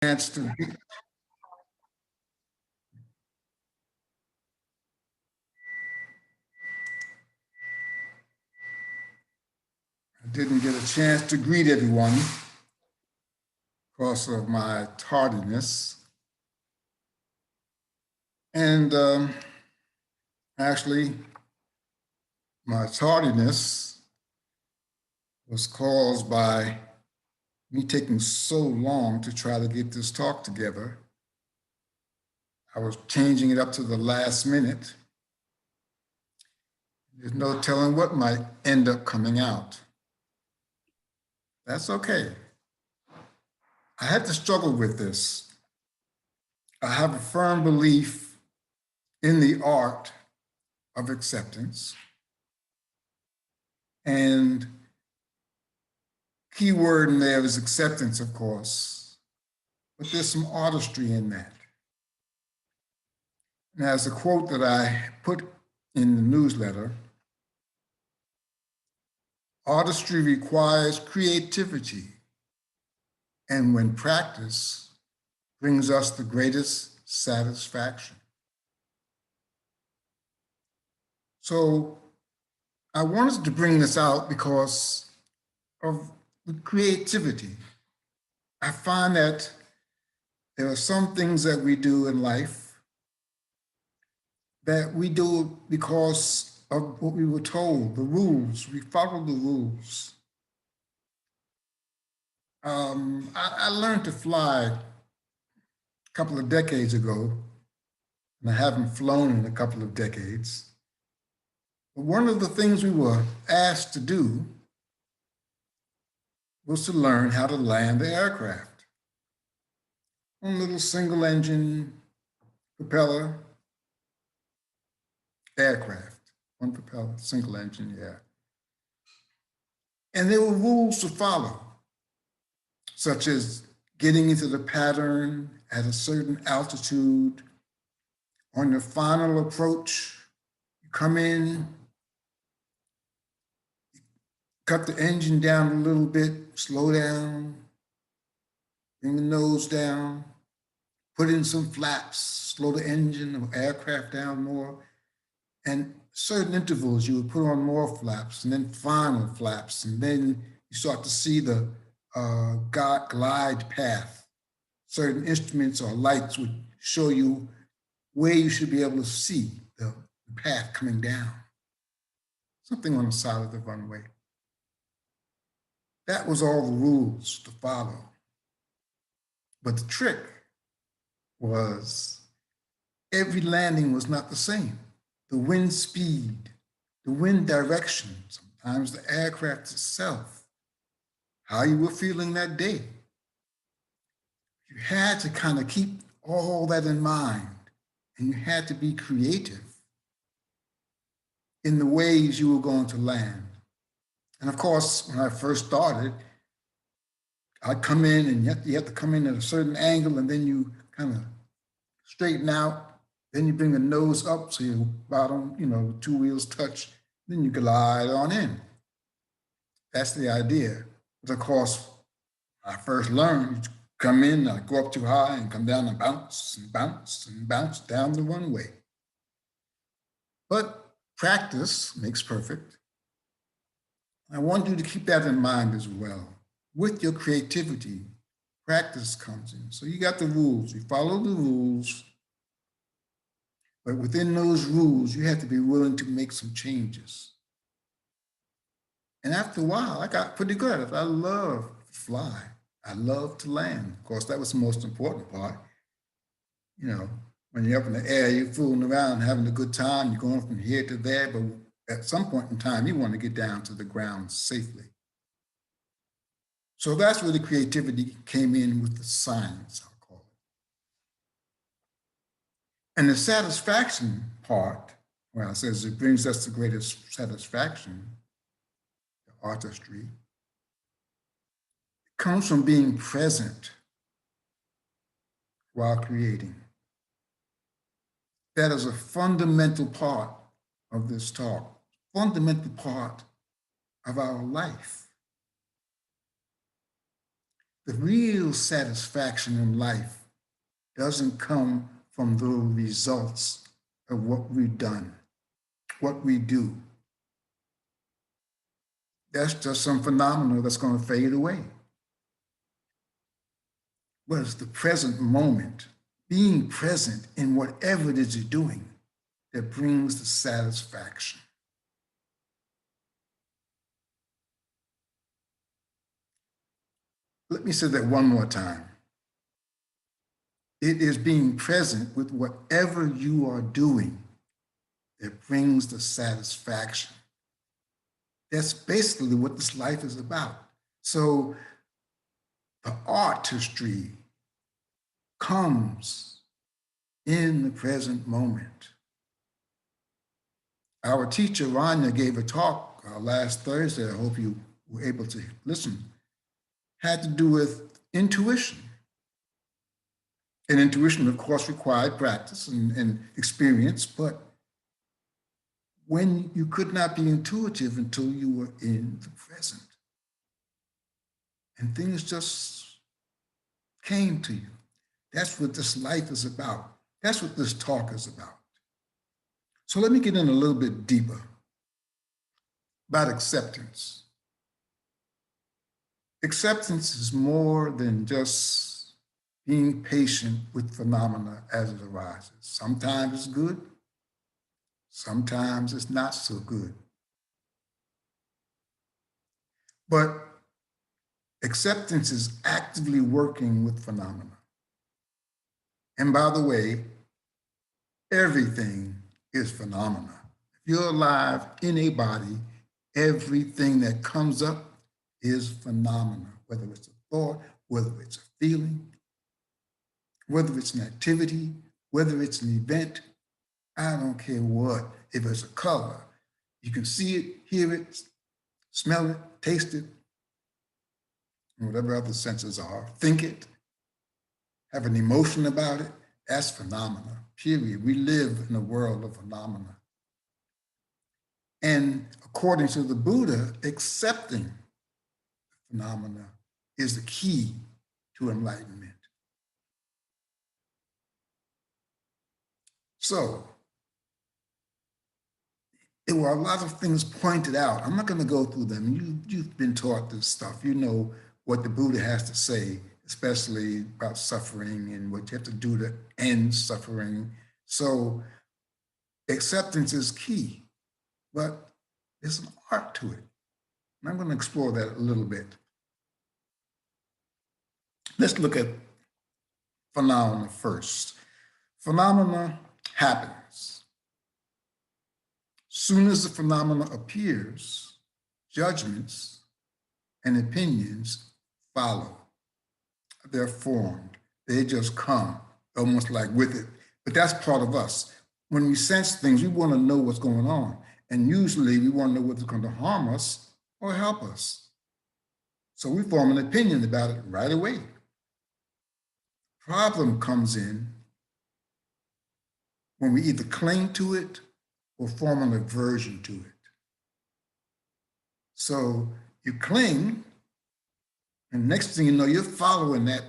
chance to I didn't get a chance to greet everyone because of my tardiness. And actually, my tardiness was caused by me taking so long to try to get this talk together. I was changing it up to the last minute. There's no telling what might end up coming out. That's okay. I had to struggle with this. I have a firm belief in the art of acceptance. And key word in there is acceptance, of course, but there's some artistry in that. And as a quote that I put in the newsletter, artistry requires creativity, and when practiced, brings us the greatest satisfaction. So I wanted to bring this out because of the creativity. I find that there are some things that we do in life that we do because of what we were told, the rules. We follow the rules. I learned to fly a couple of decades ago, and I haven't flown in a couple of decades. But one of the things we were asked to do was to learn how to land the aircraft. One little single engine propeller aircraft, one propeller, single engine, yeah. And there were rules to follow, such as getting into the pattern at a certain altitude. On your final approach, you come in, cut the engine down a little bit, slow down, bring the nose down, put in some flaps, slow the engine or aircraft down more. And certain intervals, you would put on more flaps and then final flaps. And then you start to see the glide path. Certain instruments or lights would show you where you should be able to see the path coming down. Something on the side of the runway. That was all the rules to follow. But the trick was every landing was not the same. The wind speed, the wind direction, sometimes the aircraft itself, how you were feeling that day. You had to kind of keep all that in mind, and you had to be creative in the ways you were going to land. And of course, when I first started, I'd come in and you have to come in at a certain angle, and then you kind of straighten out. Then you bring the nose up so your bottom, the two wheels touch. Then you glide on in. That's the idea. But of course, when I first learned, you come in, I go up too high and come down and bounce and bounce and bounce down the runway. But practice makes perfect. I want you to keep that in mind as well. With your creativity, practice comes in. So you got the rules, you follow the rules, but within those rules, you have to be willing to make some changes. And after a while, I got pretty good at it. I love to fly. I love to land. Of course, that was the most important part. When you're up in the air, you're fooling around, having a good time. You're going from here to there, but at some point in time, you want to get down to the ground safely. So that's where the creativity came in with the science, I'll call it. And the satisfaction part, well, it says it brings us the greatest satisfaction, the artistry, comes from being present while creating. That is a fundamental part of this talk, fundamental part of our life. The real satisfaction in life doesn't come from the results of what we've done, what we do. That's just some phenomenon that's going to fade away. But it's the present moment, being present in whatever it is you're doing, that brings the satisfaction. Let me say that one more time. It is being present with whatever you are doing that brings the satisfaction. That's basically what this life is about. So the artistry comes in the present moment. Our teacher, Rania, gave a talk last Thursday, I hope you were able to listen, had to do with intuition. And intuition, of course, required practice and experience, but when you could not be intuitive until you were in the present. And things just came to you. That's what this life is about. That's what this talk is about. So let me get in a little bit deeper about acceptance. Acceptance is more than just being patient with phenomena as it arises. Sometimes it's good, sometimes it's not so good. But acceptance is actively working with phenomena. And by the way, everything is phenomena. If you're alive in a body, everything that comes up is phenomena, whether it's a thought, whether it's a feeling, whether it's an activity, whether it's an event, I don't care what. If it's a color, you can see it, hear it, smell it, taste it, and whatever other senses are, think it, have an emotion about it, that's phenomena, period. We live in a world of phenomena. And according to the Buddha, accepting phenomena is the key to enlightenment. So, there were a lot of things pointed out. I'm not going to go through them. You've been taught this stuff. You know what the Buddha has to say, especially about suffering and what you have to do to end suffering. So acceptance is key, but there's an art to it. And I'm going to explore that a little bit. Let's look at phenomena first. Phenomena happens. Soon as the phenomena appears, judgments and opinions follow. They're formed. They just come, almost like with it. But that's part of us. When we sense things, we want to know what's going on. And usually we want to know what's going to harm us or help us. So we form an opinion about it right away. Problem comes in when we either cling to it or form an aversion to it. So you cling, and next thing you know, you're following that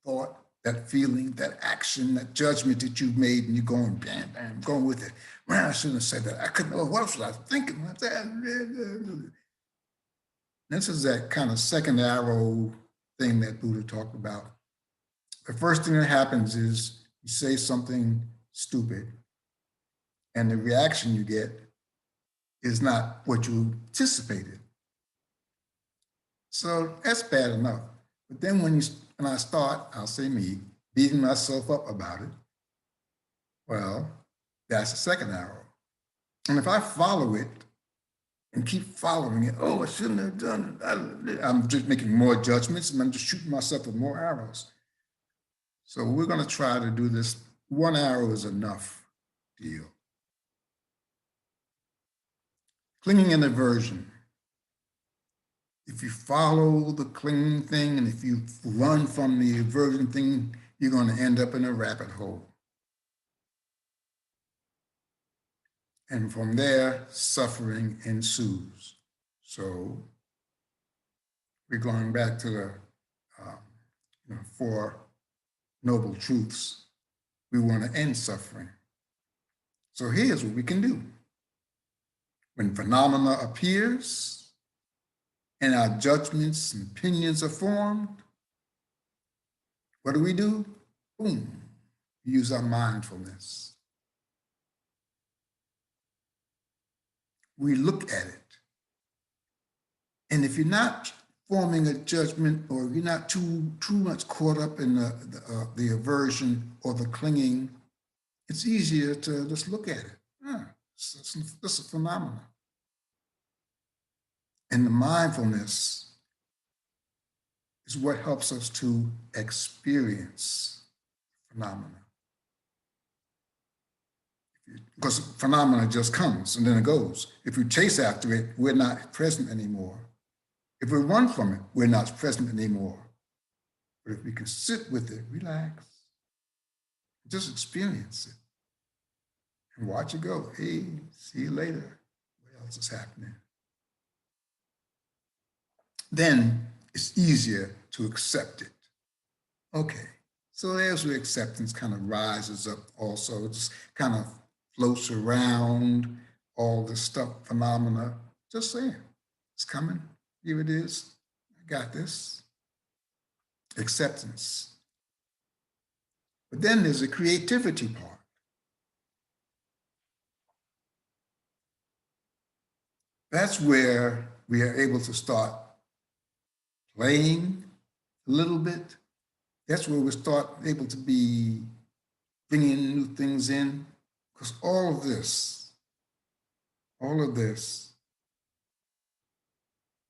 thought, that feeling, that action, that judgment that you've made, and you're going, bam, bam, going with it. Man, I shouldn't have said that. I couldn't know, what else was I thinking? This is that kind of second arrow thing that Buddha talked about. The first thing that happens is you say something stupid, and the reaction you get is not what you anticipated. So that's bad enough. But then when I start, I'll say me, beating myself up about it, well, that's the second arrow. And if I follow it and keep following it, oh, I shouldn't have done it. I'm just making more judgments and I'm just shooting myself with more arrows. So we're going to try to do this. One arrow is enough deal. Clinging and aversion. If you follow the clinging thing and if you run from the aversion thing, you're going to end up in a rabbit hole. And from there, suffering ensues. So we're going back to the for noble truths. We want to end suffering. So here's what we can do. When phenomena appears and our judgments and opinions are formed, what do? Boom, we use our mindfulness. We look at it. And if you're not forming a judgment, or you're not too much caught up in the aversion or the clinging, it's easier to just look at it. This is a phenomenon. And the mindfulness is what helps us to experience phenomena. Because phenomena just comes and then it goes. If we chase after it, we're not present anymore. If we run from it, we're not present anymore. But if we can sit with it, relax, just experience it, and watch it go. Hey, see you later. What else is happening? Then it's easier to accept it. Okay, so there's where acceptance kind of rises up also. It just kind of floats around all this stuff, phenomena. Just saying, it's coming. Here it is. I got this. Acceptance. But then there's a creativity part. That's where we are able to start playing a little bit. That's where we start able to be bringing new things in. Because all of this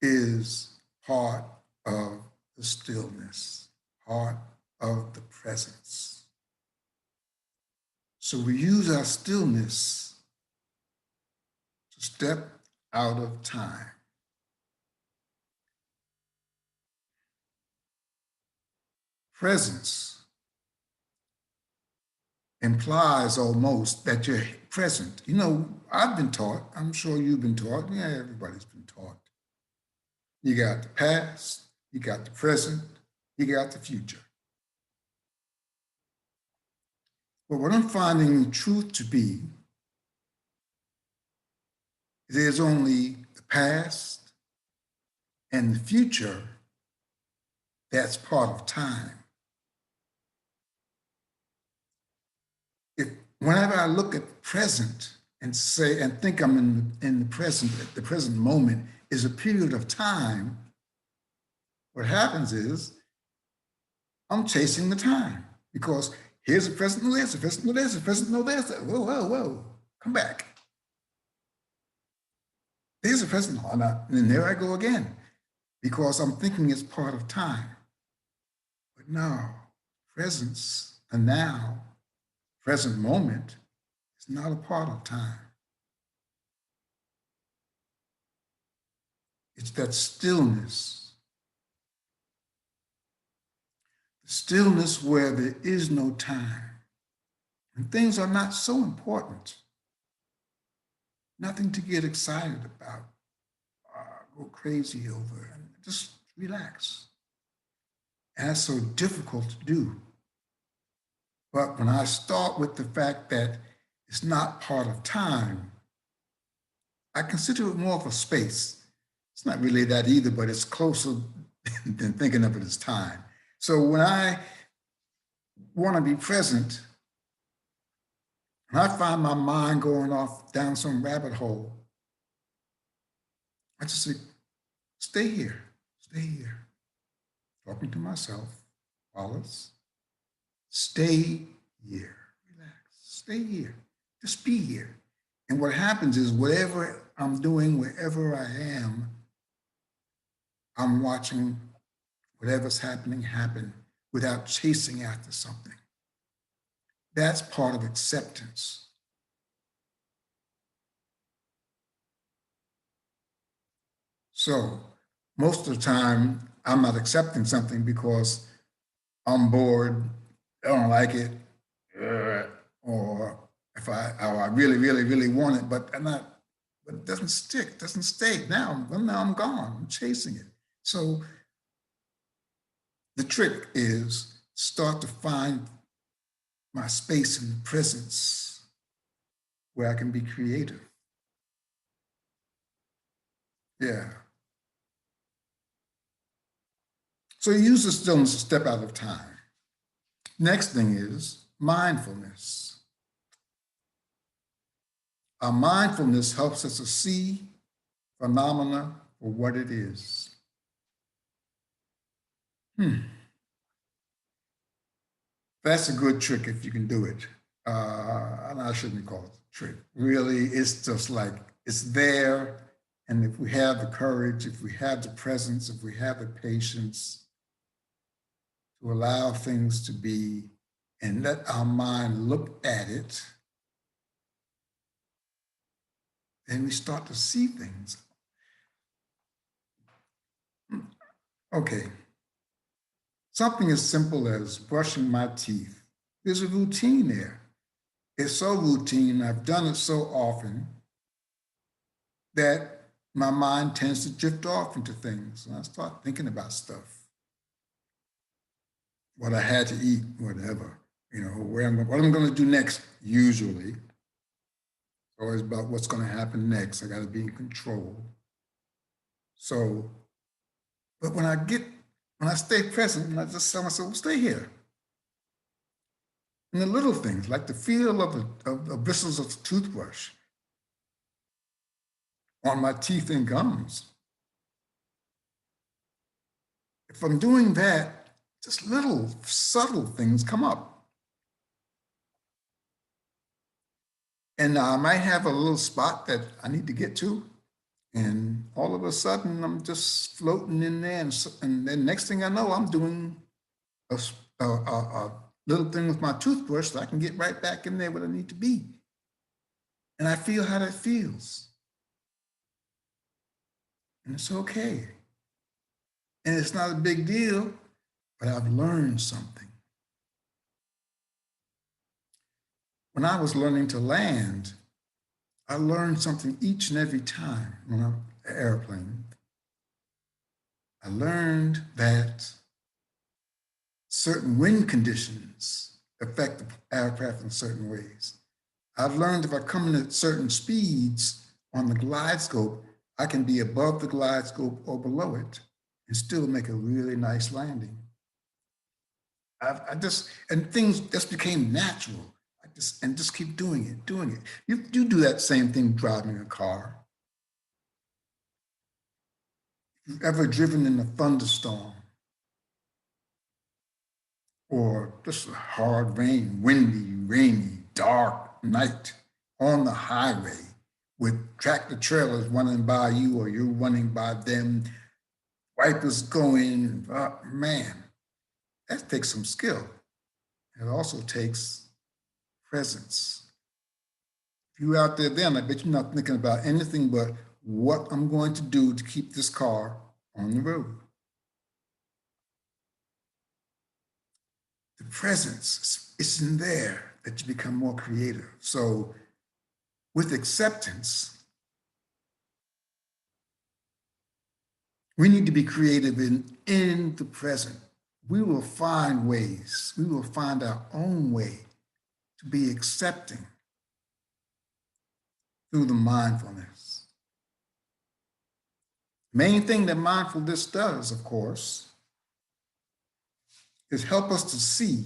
is part of the stillness, part of the presence. So we use our stillness to step out of time. Presence implies almost that you're present. You know, I've been taught, I'm sure you've been taught, yeah, everybody's been taught. You got the past, you got the present, you got the future. But what I'm finding truth to be, there's only the past and the future that's part of time. Whenever I look at the present and say, and think I'm in the present moment is a period of time, what happens is I'm chasing the time, because here's the present, no, there's the present, no, there's the present, no, there's that. Whoa, come back. There's the present, and then there I go again, because I'm thinking it's part of time. But no, presence and now, present moment is not a part of time. It's that stillness. The stillness where there is no time. And things are not so important. Nothing to get excited about, go crazy over, and just relax. And that's so difficult to do. But when I start with the fact that it's not part of time, I consider it more of a space. It's not really that either, but it's closer than thinking of it as time. So when I want to be present, and I find my mind going off down some rabbit hole, I just say, stay here, talking to myself, Wallace. Stay here, relax, stay here, just be here. And what happens is whatever I'm doing, wherever I am, I'm watching whatever's happening happen without chasing after something. That's part of acceptance. So most of the time, I'm not accepting something because I'm bored, I don't like it, or if I really want it, but it doesn't stick, doesn't stay. Now I'm gone, I'm chasing it. So The trick is start to find my space in the presence where I can be creative. Yeah. So you use the stillness a step out of time. Next thing is mindfulness. Our mindfulness helps us to see phenomena for what it is. That's a good trick if you can do it. And I shouldn't call it a trick. Really, it's just like it's there. And if we have the courage, if we have the presence, if we have the patience to allow things to be and let our mind look at it, then we start to see things. Okay. Something as simple as brushing my teeth. There's a routine there. It's so routine, I've done it so often that my mind tends to drift off into things. And I start thinking about stuff. What I had to eat, whatever, what I'm going to do next, usually. It's always about what's going to happen next. I got to be in control. So, but when I stay present, and I just tell myself, well, stay here. And the little things, like the feel of the bristles of the toothbrush on my teeth and gums. If I'm doing that, just little subtle things come up. And I might have a little spot that I need to get to. And all of a sudden, I'm just floating in there. And then next thing I know, I'm doing a little thing with my toothbrush so I can get right back in there where I need to be. And I feel how that feels. And it's okay. And it's not a big deal, but I've learned something. When I was learning to land, I learned something each and every time when I'm an airplane. I learned that certain wind conditions affect the aircraft in certain ways. I've learned if I come in at certain speeds on the glide scope, I can be above the glide scope or below it and still make a really nice landing. And things just became natural. Just keep doing it. You do that same thing driving a car. If you've ever driven in a thunderstorm or just a hard rain, windy, rainy, dark night on the highway with tractor trailers running by you or you're running by them, wipers going, man, that takes some skill. It also takes presence. If you're out there then, I bet you're not thinking about anything but what I'm going to do to keep this car on the road. The presence, it's in there that you become more creative. So with acceptance, we need to be creative in the present. We will find ways, we will find our own way to be accepting through the mindfulness. Main thing that mindfulness does, of course, is help us to see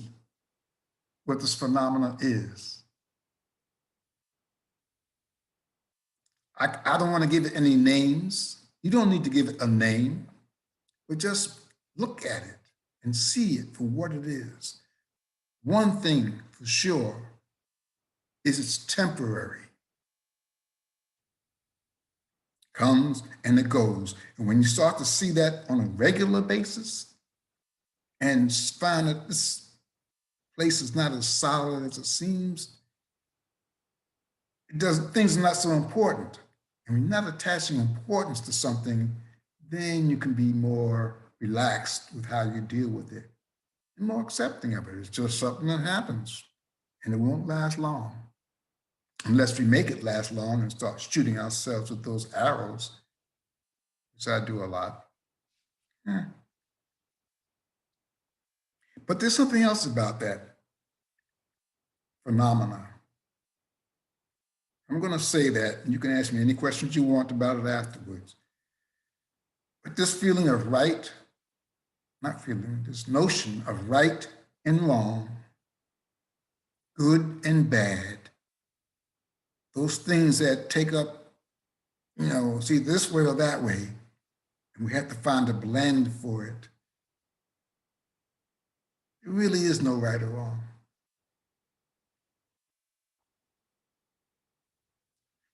what this phenomenon is. I don't want to give it any names. You don't need to give it a name, but just look at it and see it for what it is. One thing for sure is it's temporary. Comes and it goes. And when you start to see that on a regular basis and find that this place is not as solid as it seems, things are not so important. And when you're not attaching importance to something, then you can be more relaxed with how you deal with it and more accepting of it. It's just something that happens and it won't last long. Unless we make it last long and start shooting ourselves with those arrows, which I do a lot. But there's something else about that phenomena. I'm going to say that, and you can ask me any questions you want about it afterwards. But this feeling of right, not feeling, this notion of right and wrong, good and bad, those things that take up, see this way or that way, and we have to find a blend for it. There really is no right or wrong.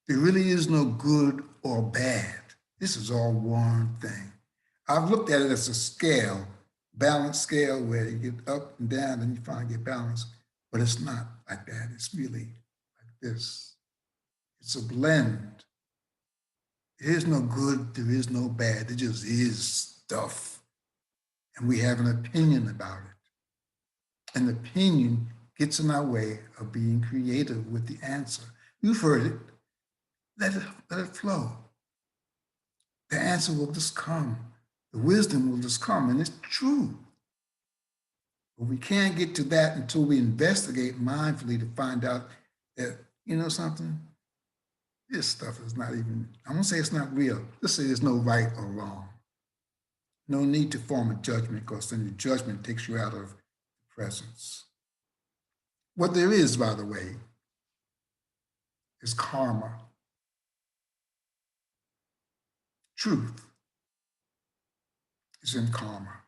There really is no good or bad. This is all one thing. I've looked at it as a scale, balanced scale, where you get up and down and you finally get balance, but it's not like that. It's really like this. It's a blend. There is no good, there is no bad. There just is stuff. And we have an opinion about it. An opinion gets in our way of being creative with the answer. You've heard it. Let it flow. The answer will just come. The wisdom will just come, and it's true. But we can't get to that until we investigate mindfully to find out that, something, this stuff is not even, I won't say it's not real. Let's say there's no right or wrong. No need to form a judgment, because then the judgment takes you out of the presence. What there is, by the way, is karma. Truth is in karma.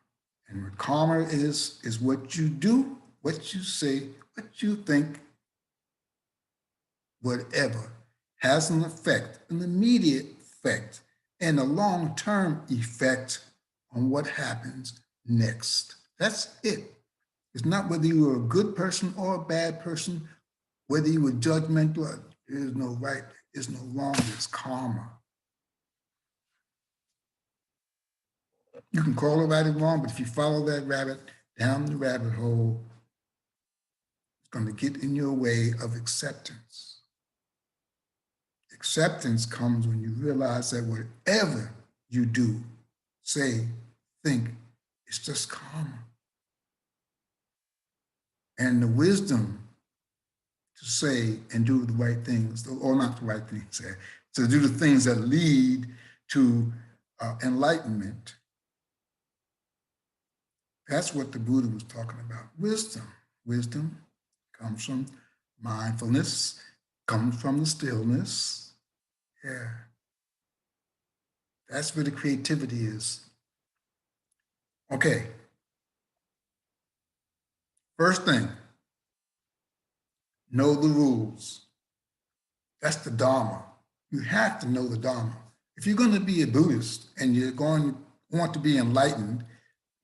And what karma is what you do, what you say, what you think, whatever has an effect, an immediate effect, and a long-term effect on what happens next. That's it. It's not whether you were a good person or a bad person, whether you were judgmental. There is no right, there is no wrong, there's karma. You can call it right or wrong, but if you follow that rabbit down the rabbit hole, it's going to get in your way of acceptance. Acceptance comes when you realize that whatever you do, say, think, it's just karma. And the wisdom to say and do the right things, or not the right things, to do the things that lead to enlightenment. That's what the Buddha was talking about. Wisdom. Wisdom comes from mindfulness, comes from the stillness. Yeah. That's where the creativity is. Okay. First thing, know the rules. That's the Dharma. You have to know the Dharma. If you're going to be a Buddhist and you're going to want to be enlightened,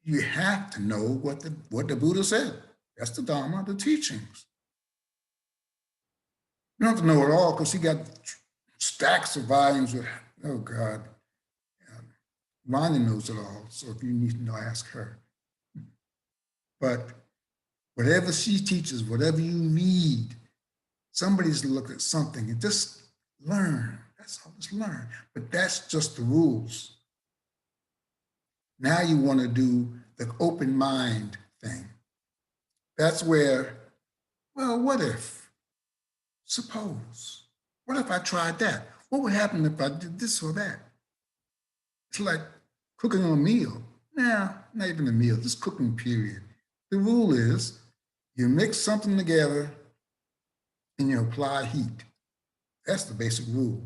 you have to know what the Buddha said. That's the Dharma, the teachings. You don't have to know it all, because he got stacks of volumes with, oh God, Ronnie knows it all. So if you need to know, ask her. But whatever she teaches, whatever you read, somebody's look at something and just learn. That's all, just learn. But that's just the rules. Now you want to do the open mind thing. That's where, well, what if? Suppose. What if I tried that? What would happen if I did this or that? It's like cooking a meal. Nah, not even a meal, just cooking, period. The rule is you mix something together and you apply heat. That's the basic rule.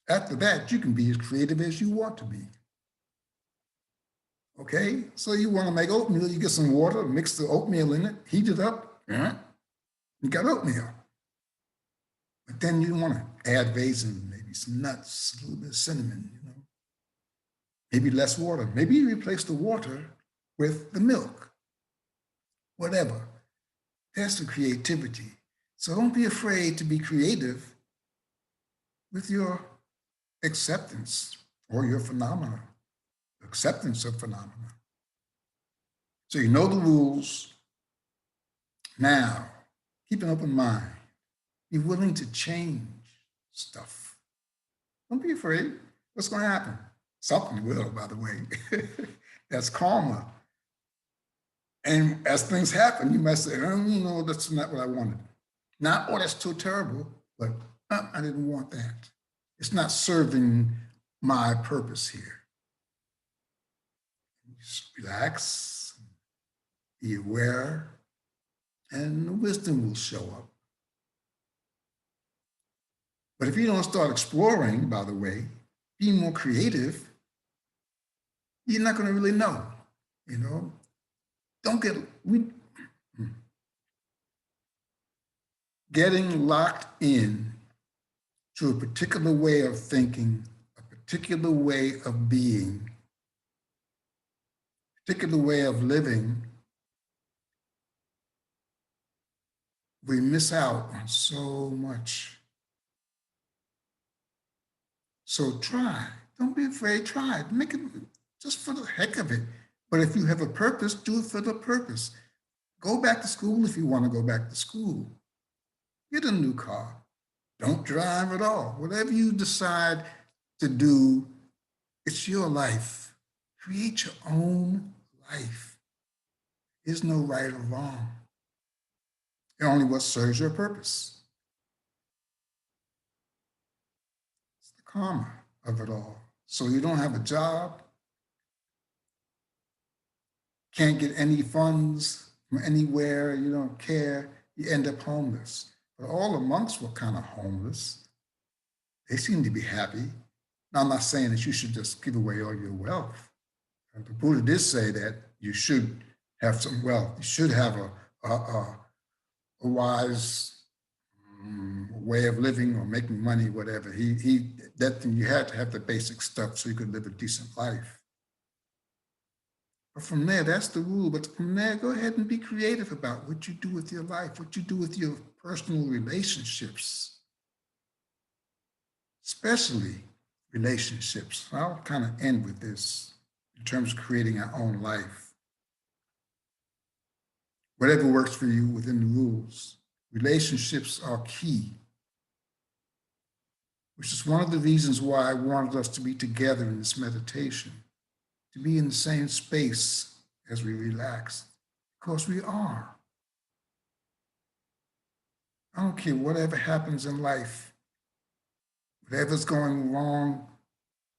After that, you can be as creative as you want to be. Okay, so you want to make oatmeal, you get some water, mix the oatmeal in it, heat it up, you got oatmeal. But then you want to add raisins, maybe some nuts, a little bit of cinnamon, maybe less water. Maybe you replace the water with the milk, whatever. That's the creativity. So don't be afraid to be creative with your acceptance or your phenomena. Acceptance of phenomena. So you know the rules. Now, keep an open mind. Be willing to change stuff. Don't be afraid. What's going to happen? Something will, by the way. That's karma. And as things happen, you might say, oh, no, that's not what I wanted. Not, oh, that's too terrible, but I didn't want that. It's not serving my purpose here. Just relax, be aware, and the wisdom will show up. But if you don't start exploring, by the way, being more creative, you're not going to really know, you know. Don't get, getting locked in to a particular way of thinking, a particular way of being, a particular way of living, we miss out on so much. So try. Don't be afraid. Try. Make it just for the heck of it. But if you have a purpose, do it for the purpose. Go back to school if you want to go back to school. Get a new car. Don't drive at all. Whatever you decide to do, it's your life. Create your own life. There's no right or wrong. Only what serves your purpose. It's the karma of it all. So you don't have a job, can't get any funds from anywhere, you don't care, you end up homeless. But all the monks were kind of homeless. They seem to be happy. Now, I'm not saying that you should just give away all your wealth. The Buddha did say that you should have some wealth. You should have a wise way of living or making money, whatever. That you had to have the basic stuff so you could live a decent life. But from there, that's the rule. But from there, go ahead and be creative about what you do with your life, what you do with your personal relationships, especially relationships. I'll kind of end with this in terms of creating our own life. Whatever works for you within the rules. Relationships are key, which is one of the reasons why I wanted us to be together in this meditation, to be in the same space as we relax, because we are. I don't care whatever happens in life, whatever's going wrong,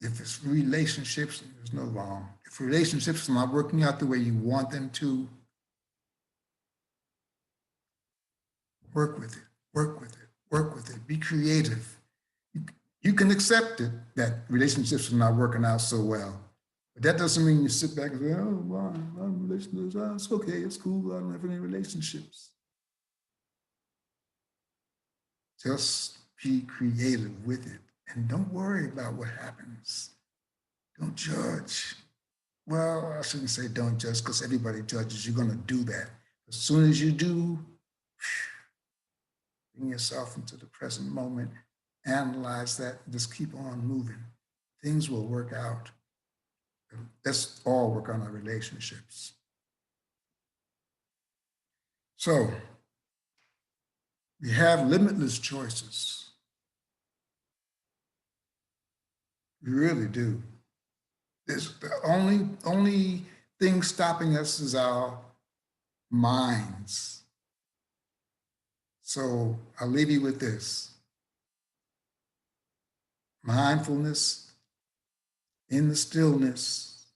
if it's relationships, there's no wrong. If relationships are not working out the way you want them to, work with it, work with it, work with it, be creative. You can accept it that relationships are not working out so well. But that doesn't mean you sit back and say, oh, well, I'm in relationships. Oh, it's okay, it's cool, I don't have any relationships. Just be creative with it and don't worry about what happens. Don't judge. Well, I shouldn't say don't judge because everybody judges. You're going to do that. As soon as you do, bring yourself into the present moment, analyze that, and just keep on moving. Things will work out. Let's all work on our relationships. So, we have limitless choices. We really do. There's the only thing stopping us is our minds. So I'll leave you with this. Mindfulness in the stillness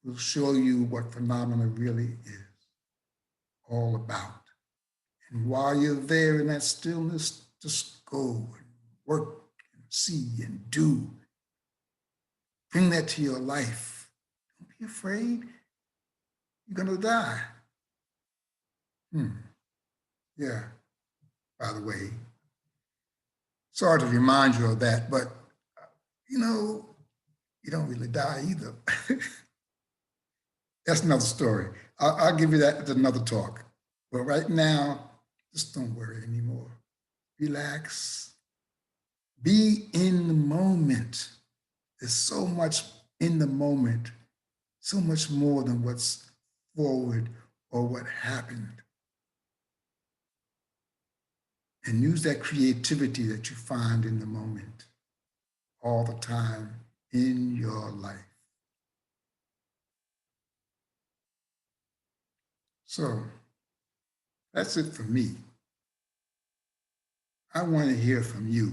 will show you what phenomena really is all about. And while you're there in that stillness, just go and work and see and do. Bring that to your life. Don't be afraid. You're going to die. Yeah, by the way. Sorry to remind you of that, but you know, you don't really die either. That's another story. I'll give you that at another talk. But right now, just don't worry anymore. Relax. Be in the moment. There's so much in the moment, so much more than what's forward or what happened. And use that creativity that you find in the moment all the time in your life. So that's it for me. I want to hear from you.